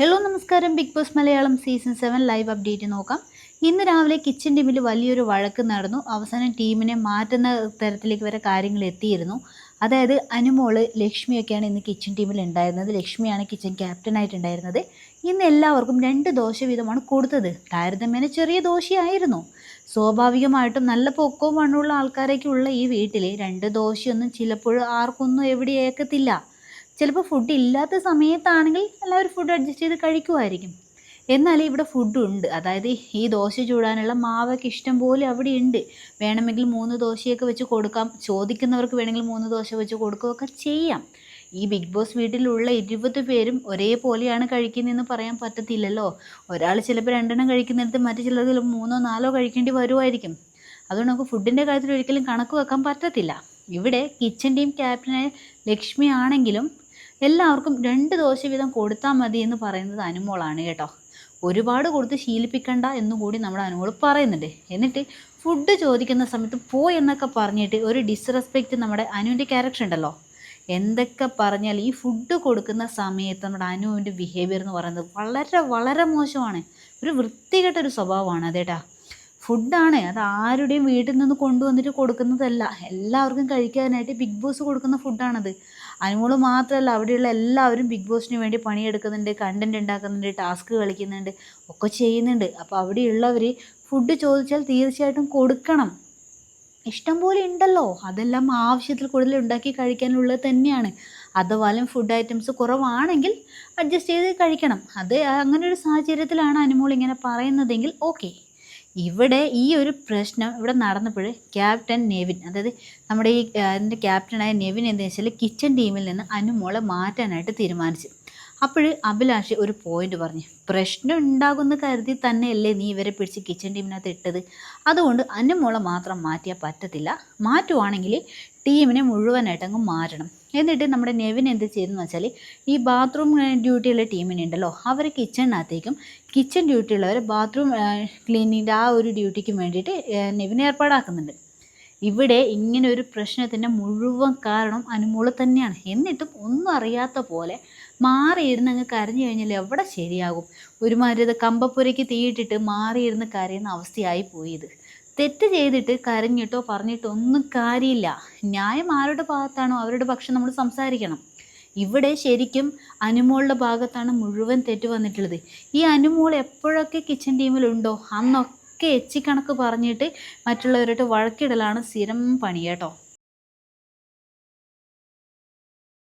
Hello നമസ്കാരം. Bigg Boss Malayalam season 7 live update നോക്കാം. ഇന്ന് രാവിലെ കിച്ചൺ ടീമിൽ വലിയൊരു വഴക്ക് നടന്നു. അവസാനം ടീമിനെ മാറ്റുന്ന തരത്തിലേക്ക് വരെ കാര്യങ്ങൾ എത്തിയിരുന്നു. അതായത് അനുമോള് ലക്ഷ്മിയൊക്കെയാണ് ഇന്ന് കിച്ചൺ ടീമിൽ ഉണ്ടായിരുന്നത്. ലക്ഷ്മിയാണ് കിച്ചൺ ക്യാപ്റ്റനായിട്ടുണ്ടായിരുന്നത്. ഇന്ന് എല്ലാവർക്കും 2 ദോശ വീതമാണ് കൊടുത്തത്. താരതമ്യേന ചെറിയ ദോശയായിരുന്നു. സ്വാഭാവികമായിട്ടും നല്ല പൊക്കവും വണ്ണമുള്ള ആൾക്കാരൊക്കെയുള്ള ഈ വീട്ടിൽ 2 ദോശയൊന്നും ചിലപ്പോൾ ആർക്കൊന്നും എവിടെ ഏക്കത്തില്ല. ചിലപ്പോൾ ഫുഡ് ഇല്ലാത്ത സമയത്താണെങ്കിൽ എല്ലാവരും ഫുഡ് അഡ്ജസ്റ്റ് ചെയ്ത് കഴിക്കുമായിരിക്കും. എന്നാൽ ഇവിടെ ഫുഡും ഉണ്ട്. അതായത് ഈ ദോശ ചൂടാനുള്ള മാവൊക്കെ ഇഷ്ടം പോലെ അവിടെ ഉണ്ട്. വേണമെങ്കിൽ 3 ദോശയൊക്കെ വെച്ച് കൊടുക്കാം. ചോദിക്കുന്നവർക്ക് വേണമെങ്കിൽ 3 ദോശ വെച്ച് കൊടുക്കുകയൊക്കെ ചെയ്യാം. ഈ ബിഗ് ബോസ് വീട്ടിലുള്ള 20 പേരും ഒരേപോലെയാണ് കഴിക്കുന്നതെന്ന് പറയാൻ പറ്റത്തില്ലല്ലോ. ഒരാൾ ചിലപ്പോൾ 2 കഴിക്കുന്നിടത്ത് മറ്റു ചിലർ ചിലപ്പോൾ 3-4 കഴിക്കേണ്ടി വരുമായിരിക്കും. അതുകൊണ്ട് നമുക്ക് ഫുഡിൻ്റെ കാര്യത്തിൽ ഒരിക്കലും കണക്ക് വെക്കാൻ പറ്റത്തില്ല. ഇവിടെ കിച്ചൺ ടീം ക്യാപ്റ്റനായ ലക്ഷ്മി ആണെങ്കിലും എല്ലാവർക്കും 2 ദോശ വീതം കൊടുത്താൽ മതി എന്ന് പറയുന്നത് അനുമോളാണ് കേട്ടോ. ഒരുപാട് കൊടുത്ത് ശീലിപ്പിക്കണ്ട എന്നുകൂടി നമ്മുടെ അനുമോൾ പറയുന്നുണ്ട്. എന്നിട്ട് ഫുഡ് ചോദിക്കുന്ന സമയത്ത് എന്നൊക്കെ പറഞ്ഞിട്ട് ഒരു ഡിസ്റെസ്പെക്റ്റ് നമ്മുടെ അനുവിൻ്റെ ക്യാരക്ടർ ഉണ്ടല്ലോ. എന്തൊക്കെ പറഞ്ഞാൽ ഈ ഫുഡ് കൊടുക്കുന്ന സമയത്ത് നമ്മുടെ അനുവിൻ്റെ ബിഹേവിയർ എന്ന് പറയുന്നത് വളരെ വളരെ മോശമാണ്. ഒരു വൃത്തികെട്ടൊരു സ്വഭാവമാണ് അതേട്ടാ. ഫുഡാണ്, അത് ആരുടെയും വീട്ടിൽ നിന്ന് കൊണ്ടുവന്നിട്ട് കൊടുക്കുന്നതല്ല. എല്ലാവർക്കും കഴിക്കാനായിട്ട് ബിഗ് ബോസ് കൊടുക്കുന്ന ഫുഡാണത്. അനുമോള് മാത്രമല്ല, അവിടെയുള്ള എല്ലാവരും ബിഗ് ബോസിന് വേണ്ടി പണിയെടുക്കുന്നുണ്ട്, കണ്ടൻറ് ഉണ്ടാക്കുന്നുണ്ട്, ടാസ്ക് കളിക്കുന്നുണ്ട്, ഒക്കെ ചെയ്യുന്നുണ്ട്. അപ്പോൾ അവിടെയുള്ളവർ ഫുഡ് ചോദിച്ചാൽ തീർച്ചയായിട്ടും കൊടുക്കണം. ഇഷ്ടം പോലെ ഉണ്ടല്ലോ, അതെല്ലാം ആവശ്യത്തിൽ കൂടുതൽ ഉണ്ടാക്കി കഴിക്കാനുള്ളത് തന്നെയാണ്. അഥവാലും ഫുഡ് ഐറ്റംസ് കുറവാണെങ്കിൽ അഡ്ജസ്റ്റ് ചെയ്ത് കഴിക്കണം. അത് അങ്ങനെ ഒരു സാഹചര്യത്തിലാണ് അനുമോൾ ഇങ്ങനെ പറയുന്നതെങ്കിൽ ഓക്കെ. ഇവിടെ ഈ ഒരു പ്രശ്നം ഇവിടെ നടന്നപ്പോൾ ക്യാപ്റ്റൻ നെവിൻ, അതായത് നമ്മുടെ ഈ അതിൻ്റെ ക്യാപ്റ്റനായ നെവിൻ എന്താ വെച്ചാൽ കിച്ചൺ ടീമിൽ നിന്ന് അനുമോളെ മാറ്റാനായിട്ട് തീരുമാനിച്ചു. അപ്പോൾ അഭിലാഷ് ഒരു പോയിന്റ് പറഞ്ഞു, പ്രശ്നം ഉണ്ടാകുമെന്ന് കരുതി തന്നെയല്ലേ നീ ഇവരെ പിടിച്ച് കിച്ചൺ ടീമിനകത്ത് ഇട്ടത്. അതുകൊണ്ട് അനുമോളെ മാത്രം മാറ്റിയാൽ പറ്റത്തില്ല. മാറ്റുവാണെങ്കിൽ ടീമിനെ മുഴുവനായിട്ട് അങ്ങ് മാറ്റണം. എന്നിട്ട് നമ്മുടെ നെവിൻ എന്ത് ചെയ്തെന്ന് വെച്ചാൽ ഈ ബാത്റൂം ഡ്യൂട്ടിയുള്ള ടീമിനുണ്ടല്ലോ, അവർ കിച്ചണിനകത്തേക്കും കിച്ചൺ ഡ്യൂട്ടിയുള്ളവർ ബാത്റൂം ക്ലീനിങ്ങിൻ്റെ ആ ഒരു ഡ്യൂട്ടിക്കും വേണ്ടിയിട്ട് നെവിൻ ഏർപ്പാടാക്കുന്നുണ്ട്. ഇവിടെ ഇങ്ങനെ ഒരു പ്രശ്നത്തിൻ്റെ മുഴുവൻ കാരണം അനുമോള് തന്നെയാണ്. എന്നിട്ടും ഒന്നും അറിയാത്ത പോലെ മാറിയിരുന്ന് അങ്ങ് കരഞ്ഞു കഴിഞ്ഞാൽ എവിടെ ശരിയാകും. ഒരുമാതിരി അത് കമ്പപ്പുരയ്ക്ക് തീയിട്ടിട്ട് മാറിയിരുന്ന് കരയുന്ന അവസ്ഥയായി പോയത്. തെറ്റ് ചെയ്തിട്ട് കരഞ്ഞിട്ടോ പറഞ്ഞിട്ടോ ഒന്നും കാര്യമില്ല. ന്യായം ആരുടെ ഭാഗത്താണോ അവരുടെ പക്ഷം നമ്മൾ സംസാരിക്കണം. ഇവിടെ ശരിക്കും അനുമോളുടെ ഭാഗത്താണ് മുഴുവൻ തെറ്റ് വന്നിട്ടുള്ളത്. ഈ അനുമോൾ എപ്പോഴൊക്കെ കിച്ചൺ ടീമിലുണ്ടോ അന്നൊക്കെ എച്ചിക്കണക്ക് പറഞ്ഞിട്ട് മറ്റുള്ളവരായിട്ട് വഴക്കിടലാണ് സ്ഥിരം പണി കേട്ടോ.